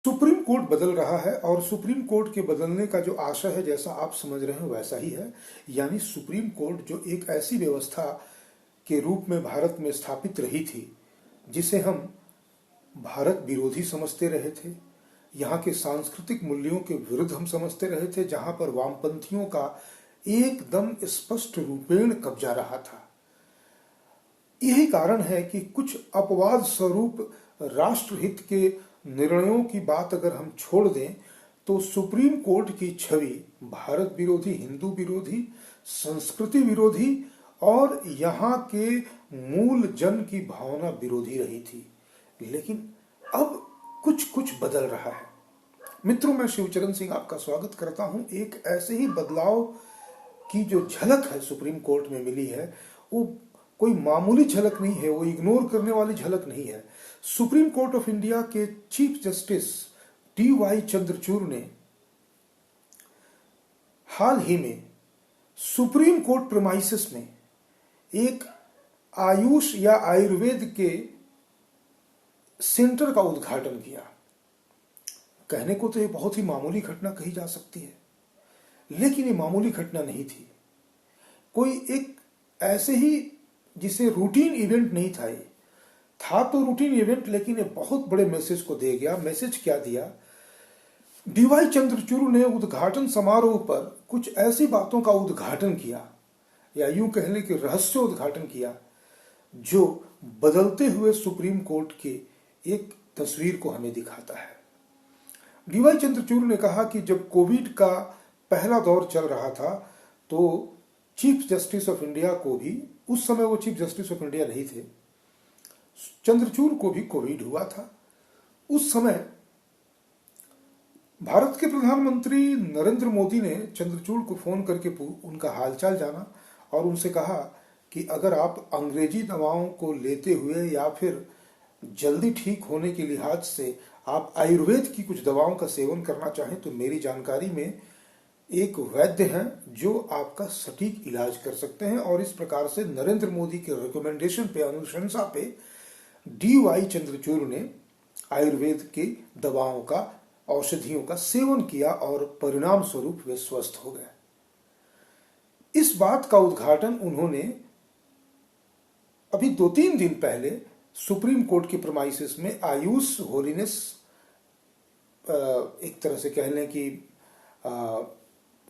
Supreme court बदल रहा है और सुप्रीम कोर्ट के बदलने का जो आशय है, जैसा आप समझ रहे हैं वैसा ही है। यानी सुप्रीम कोर्ट जो एक ऐसी व्यवस्था के रूप में भारत में स्थापित रही थी जिसे हम भारत विरोधी समझते रहे थे, यहाँ के सांस्कृतिक मूल्यों के विरुद्ध हम समझते रहे थे, जहाँ पर वामपंथियों का एकदम स्पष्ट रूपेण कब्जा रहा था। यही कारण है कि कुछ अपवाद स्वरूप राष्ट्रहित के निर्णयों की बात अगर हम छोड़ दें तो सुप्रीम कोर्ट की छवि भारत विरोधी, हिंदू विरोधी, संस्कृति विरोधी और यहाँ के मूल जन की भावना विरोधी रही थी। लेकिन अब कुछ कुछ बदल रहा है। मित्रों, मैं शिवचरण सिंह आपका स्वागत करता हूं। एक ऐसे ही बदलाव की जो झलक है सुप्रीम कोर्ट में मिली है, वो कोई मामूली झलक नहीं है, वो इग्नोर करने वाली झलक नहीं है। सुप्रीम कोर्ट ऑफ इंडिया के चीफ जस्टिस डी.वाई. चंद्रचूड़ ने हाल ही में सुप्रीम कोर्ट प्रीमाइसेस में एक आयुष या आयुर्वेद के सेंटर का उद्घाटन किया। कहने को तो ये बहुत ही मामूली घटना कही जा सकती है, लेकिन ये मामूली घटना नहीं थी। कोई एक ऐसे ही जिसे रूटीन इवेंट नहीं था, ये था तो रूटीन इवेंट, लेकिन ये बहुत बड़े मैसेज को दे गया। मैसेज क्या दिया? डी.वाई. चंद्रचूड़ ने उद्घाटन समारोह पर कुछ ऐसी बातों का उद्घाटन किया, या यूं कहने के रहस्य उद्घाटन किया, जो बदलते हुए सुप्रीम कोर्ट की एक तस्वीर को हमें दिखाता है। डी.वाई. चंद्रचूड़ ने कहा कि जब कोविड का पहला दौर चल रहा था तो चीफ जस्टिस ऑफ इंडिया को भी, उस समय वो चीफ जस्टिस ऑफ इंडिया नहीं थे, चंद्रचूड़ को भी कोविड हुआ था। उस समय भारत के प्रधानमंत्री नरेंद्र मोदी ने चंद्रचूड़ को फोन करके उनका हालचाल जाना और उनसे कहा कि अगर आप अंग्रेजी दवाओं को लेते हुए या फिर जल्दी ठीक होने के लिहाज से आप आयुर्वेद की कुछ दवाओं का सेवन करना चाहें तो मेरी जानकारी में एक वैद्य हैं जो आपका सटीक इलाज कर सकते हैं। और इस प्रकार से नरेंद्र मोदी के रिकमेंडेशन पे, अनुशंसा पे डी.वाई. चंद्रचूड़ ने आयुर्वेद की दवाओं का, औषधियों का सेवन किया और परिणाम स्वरूप वे स्वस्थ हो गए। इस बात का उद्घाटन उन्होंने अभी 2-3 दिन पहले सुप्रीम कोर्ट के प्रीमाइसेस में आयुष होलीनेस, एक तरह से कह लें कि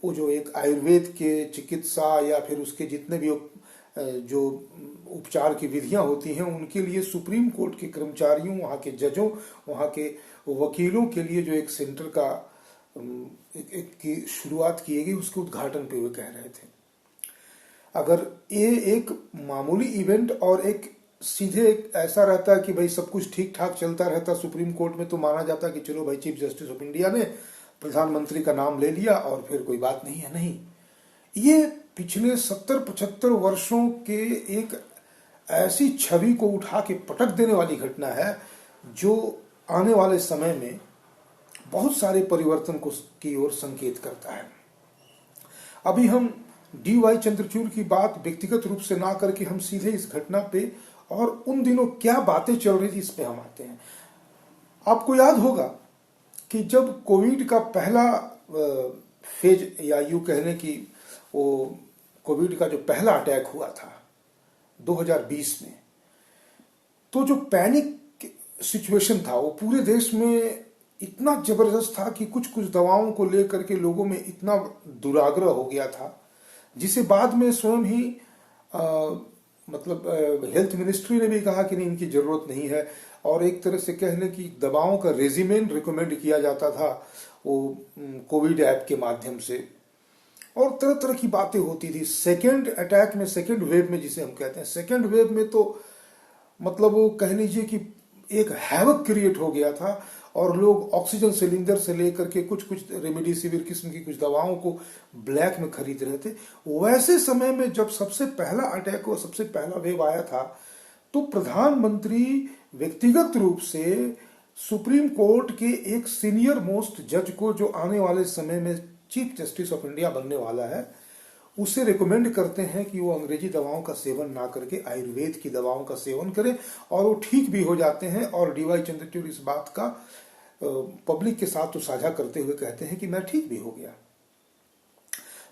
वो जो एक आयुर्वेद के चिकित्सा या फिर उसके जितने भी जो उपचार की विधियां होती हैं उनके लिए सुप्रीम कोर्ट के कर्मचारियों, वहाँ के जजों, वहाँ के वकीलों के लिए जो एक सेंटर का एक की शुरुआत की गई, उसके उद्घाटन पे वे कह रहे थे। अगर ये एक मामूली इवेंट और एक सीधे एक ऐसा रहता कि भाई सब कुछ ठीक ठाक चलता रहता सुप्रीम कोर्ट में, तो माना जाता कि चलो भाई चीफ जस्टिस ऑफ इंडिया ने प्रधानमंत्री का नाम ले लिया और फिर कोई बात नहीं है। नहीं, ये पिछले 70-75 वर्षों के एक ऐसी छवि को उठा के पटक देने वाली घटना है जो आने वाले समय में बहुत सारे परिवर्तन को की ओर संकेत करता है। अभी हम डी.वाई. चंद्रचूड़ की बात व्यक्तिगत रूप से ना करके हम सीधे इस घटना पे और उन दिनों क्या बातें चल रही थी इस पे हम आते हैं। आपको याद होगा कि जब कोविड का पहला फेज, या यूं कहने की वो कोविड का जो पहला अटैक हुआ था 2020 में, तो जो पैनिक सिचुएशन था वो पूरे देश में इतना जबरदस्त था कि कुछ कुछ दवाओं को लेकर के लोगों में इतना दुराग्रह हो गया था, जिसे बाद में स्वयं ही हेल्थ मिनिस्ट्री ने भी कहा कि नहीं, इनकी जरूरत नहीं है। और एक तरह से कहने की दवाओं का रेजिमेन रिकमेंड किया जाता था वो कोविड ऐप के माध्यम से, और तरह तरह की बातें होती थी। सेकेंड अटैक में, सेकेंड वेव में जिसे हम कहते हैं, सेकेंड वेव में तो मतलब वो कह लीजिए कि एक हैवक क्रिएट हो गया था और लोग ऑक्सीजन सिलेंडर से लेकर के कुछ कुछ रेमडेसिविर किस्म की कुछ दवाओं को ब्लैक में खरीद रहे थे। वैसे समय में जब सबसे पहला अटैक और सबसे पहला वेव आया था तो प्रधानमंत्री व्यक्तिगत रूप से सुप्रीम कोर्ट के एक सीनियर मोस्ट जज को, जो आने वाले समय में चीफ जस्टिस ऑफ इंडिया बनने वाला है, उसे रिकमेंड करते हैं कि वो अंग्रेजी दवाओं का सेवन ना करके आयुर्वेद की दवाओं का सेवन करें, और वो ठीक भी हो जाते हैं। और डी.वाई. चंद्रचूड़ इस बात का पब्लिक के साथ तो साझा करते हुए कहते हैं कि मैं ठीक भी हो गया।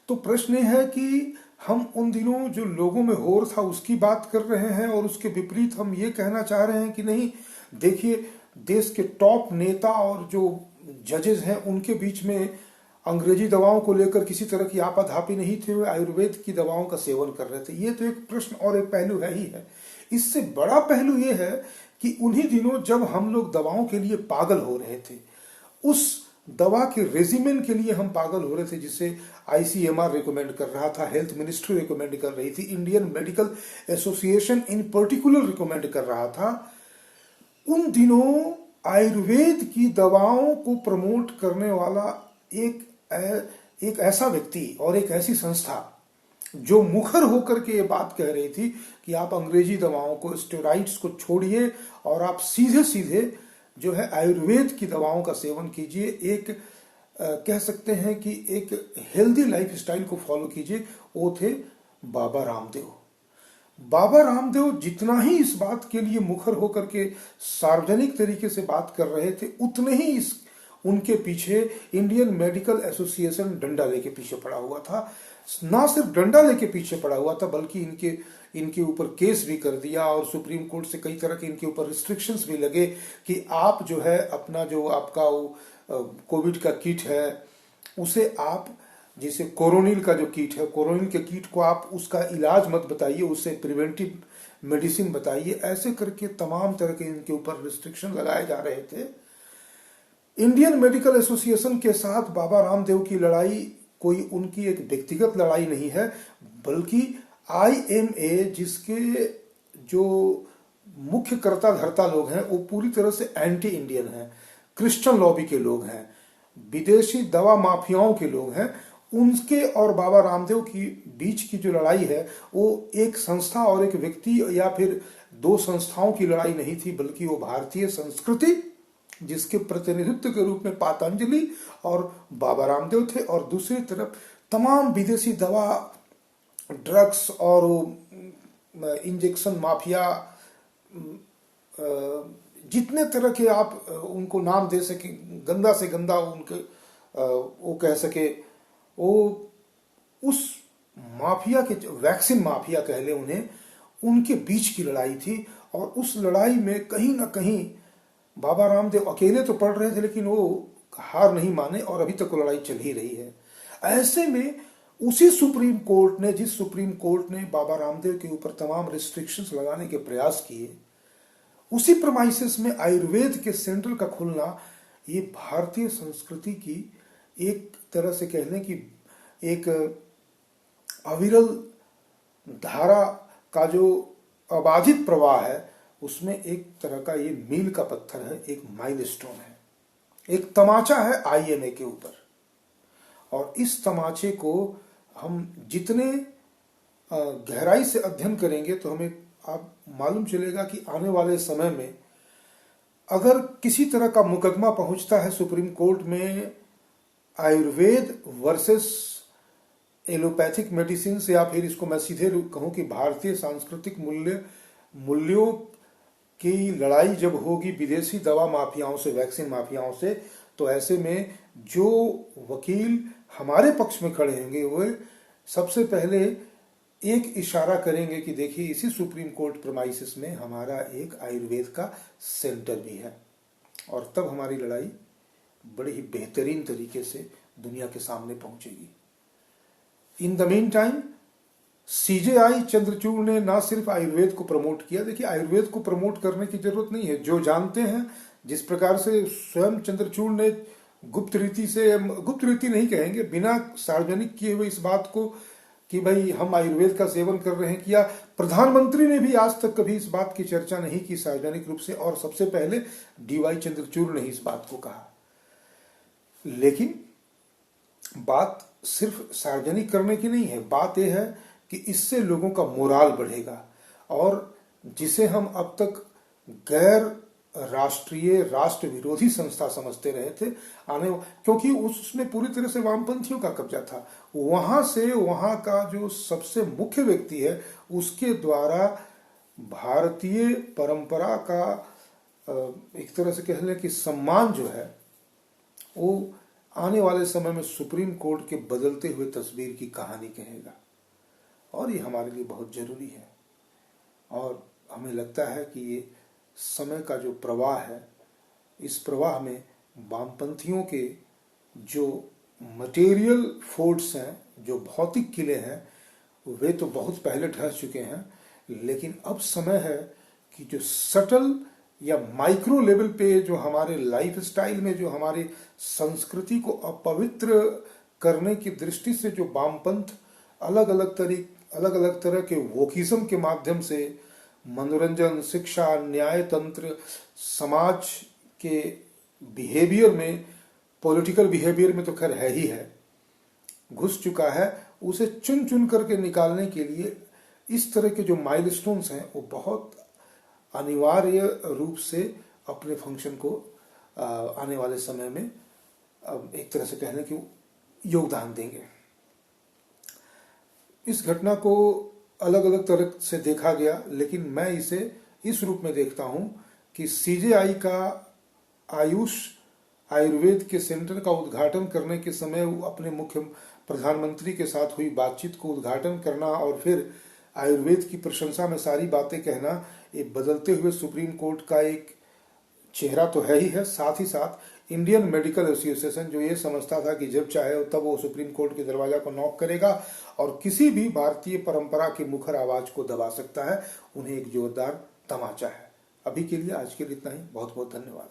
तो प्रश्न यह है कि हम उन दिनों जो लोगों में होड़ था उसकी बात कर रहे हैं और उसके विपरीत हम ये कहना चाह रहे हैं कि नहीं, देखिए देश के टॉप नेता और जो जजेस हैं उनके बीच में अंग्रेजी दवाओं को लेकर किसी तरह की आपाधापी नहीं थे, वे आयुर्वेद की दवाओं का सेवन कर रहे थे। ये तो एक प्रश्न और एक पहलू है ही है। इससे बड़ा पहलू ये है कि उन्हीं दिनों जब हम लोग दवाओं के लिए पागल हो रहे थे, उस दवा के रेजिमेन के लिए हम पागल हो रहे थे जिसे आईसीएमआर रिकमेंड कर रहा था, हेल्थ मिनिस्ट्री रिकमेंड कर रही थी, Indian medical association in particular recommend कर रहा था। उन दिनों आयुर्वेद की दवाओं को प्रमोट करने वाला एक ऐसा व्यक्ति और एक ऐसी संस्था जो मुखर होकर के ये बात कह रही थी कि आप अंग्रेजी दवाओं को, स्टेरॉइड्स को छोड़िए और आप सीधे सीधे जो है आयुर्वेद की दवाओं का सेवन कीजिए, एक कह सकते हैं कि एक हेल्दी लाइफ स्टाइल को फॉलो कीजिए, वो थे बाबा रामदेव। बाबा रामदेव जितना ही इस बात के लिए मुखर होकर के सार्वजनिक तरीके से बात कर रहे थे, उतने ही उनके पीछे इंडियन मेडिकल एसोसिएशन डंडा लेके पीछे पड़ा हुआ था। ना सिर्फ डंडा लेके पीछे पड़ा हुआ था बल्कि इनके ऊपर केस भी कर दिया और सुप्रीम कोर्ट से कई तरह के इनके ऊपर रिस्ट्रिक्शंस भी लगे कि आप जो है अपना जो आपका कोविड का किट है उसे आप, जैसे कोरोनिल का जो किट है, कोरोनिल के किट को आप उसका इलाज मत बताइए, उसे प्रिवेंटिव मेडिसिन बताइए। ऐसे करके तमाम तरह के इनके ऊपर रिस्ट्रिक्शन लगाए जा रहे थे। इंडियन मेडिकल एसोसिएशन के साथ बाबा रामदेव की लड़ाई कोई उनकी एक व्यक्तिगत लड़ाई नहीं है, बल्कि आईएमए जिसके जो मुख्य कर्ता धर्ता लोग हैं वो पूरी तरह से एंटी इंडियन हैं, क्रिश्चियन लॉबी के लोग हैं, विदेशी दवा माफियाओं के लोग हैं। उनके और बाबा रामदेव की बीच की जो लड़ाई है वो एक संस्था और एक व्यक्ति या फिर दो संस्थाओं की लड़ाई नहीं थी, बल्कि वो भारतीय संस्कृति जिसके प्रतिनिधित्व के रूप में पतंजलि और बाबा रामदेव थे, और दूसरी तरफ तमाम विदेशी दवा, ड्रग्स और इंजेक्शन माफिया, जितने तरह के आप उनको नाम दे सके, गंदा से गंदा उनके वो कह सके, वो उस माफिया के, वैक्सीन माफिया कह ले उन्हें, उनके बीच की लड़ाई थी। और उस लड़ाई में कहीं ना कहीं बाबा रामदेव अकेले तो पड़ रहे थे लेकिन वो हार नहीं माने और अभी तक वो लड़ाई चल ही रही है। ऐसे में उसी सुप्रीम कोर्ट ने, जिस सुप्रीम कोर्ट ने बाबा रामदेव के ऊपर तमाम रिस्ट्रिक्शंस लगाने के प्रयास किए, उसी प्रमाइसिस में आयुर्वेद के सेंटर का खुलना ये भारतीय संस्कृति की एक तरह से कह लें कि एक अविरल धारा का जो अबाधित प्रवाह है उसमें एक तरह का ये मील का पत्थर है, एक माइलस्टोन है, एक तमाचा है आईएमए के ऊपर। और इस तमाचे को हम जितने गहराई से अध्ययन करेंगे तो हमें आप मालूम चलेगा कि आने वाले समय में अगर किसी तरह का मुकदमा पहुंचता है सुप्रीम कोर्ट में आयुर्वेद वर्सेस एलोपैथिक मेडिसिन से, या फिर इसको मैं सीधे कहूं कि भारतीय सांस्कृतिक मूल्यों की लड़ाई जब होगी विदेशी दवा माफियाओं से, वैक्सीन माफियाओं से, तो ऐसे में जो वकील हमारे पक्ष में खड़े होंगे वे सबसे पहले एक इशारा करेंगे कि देखिए इसी सुप्रीम कोर्ट प्रमाइसिस में हमारा एक आयुर्वेद का सेंटर भी है, और तब हमारी लड़ाई बड़ी ही बेहतरीन तरीके से दुनिया के सामने पहुंचेगी। In the mean time CJI Chandrachud ने ना सिर्फ आयुर्वेद को प्रमोट किया, देखिए आयुर्वेद को प्रमोट करने की जरूरत नहीं है, जो जानते हैं जिस प्रकार से स्वयं चंद्रचूड़ ने गुप्त रीति नहीं कहेंगे, बिना सार्वजनिक किए हुए इस बात को कि भाई हम आयुर्वेद का सेवन कर रहे हैं किया। प्रधानमंत्री ने भी आज तक कभी इस बात की चर्चा नहीं की सार्वजनिक रूप से, और सबसे पहले डीवाई चंद्रचूड़ ने इस बात को कहा। लेकिन बात सिर्फ सार्वजनिक करने की नहीं है, बात यह है कि इससे लोगों का मोराल बढ़ेगा, और जिसे हम अब तक गैर राष्ट्रीय राष्ट्र विरोधी संस्था समझते रहे थे क्योंकि उसमें पूरी तरह से वामपंथियों का कब्जा था, वहां से वहां का जो सबसे मुख्य व्यक्ति है उसके द्वारा भारतीय परंपरा का एक तरह से कह लें कि सम्मान जो है वो आने वाले समय में सुप्रीम कोर्ट के बदलते हुए तस्वीर की कहानी कहेगा, और ये हमारे लिए बहुत जरूरी है। और हमें लगता है कि ये समय का जो प्रवाह है, इस प्रवाह में वामपंथियों के जो मटेरियल फोर्ट्स हैं, जो भौतिक किले हैं, वे तो बहुत पहले ढह चुके हैं, लेकिन अब समय है कि जो सटल या माइक्रो लेवल पे जो हमारे लाइफ स्टाइल में, जो हमारे संस्कृति को अपवित्र करने की दृष्टि से जो वामपंथ अलग अलग तरह के वोकिज्म के माध्यम से मनोरंजन, शिक्षा, न्याय तंत्र, समाज के बिहेवियर में, पॉलिटिकल बिहेवियर में तो खैर है ही है, घुस चुका है, उसे चुन चुन करके निकालने के लिए इस तरह के जो माइलस्टोन्स हैं वो बहुत अनिवार्य रूप से अपने फंक्शन को आने वाले समय में एक तरह से कहने की योगदान देंगे। इस घटना को अलग अलग तरह से देखा गया, लेकिन मैं इसे इस रूप में देखता हूं कि सीजेआई का आयुर्वेद के सेंटर का उद्घाटन करने के समय अपने मुख्य प्रधानमंत्री के साथ हुई बातचीत को उद्घाटन करना और फिर आयुर्वेद की प्रशंसा में सारी बातें कहना, ये बदलते हुए सुप्रीम कोर्ट का एक चेहरा तो है ही है। साथ ही साथ इंडियन मेडिकल एसोसिएशन जो ये समझता था कि जब चाहे तब वो सुप्रीम कोर्ट के दरवाजा को नॉक करेगा और किसी भी भारतीय परंपरा की मुखर आवाज को दबा सकता है, उन्हें एक जोरदार तमाचा है। अभी के लिए, आज के लिए इतना ही। बहुत बहुत धन्यवाद।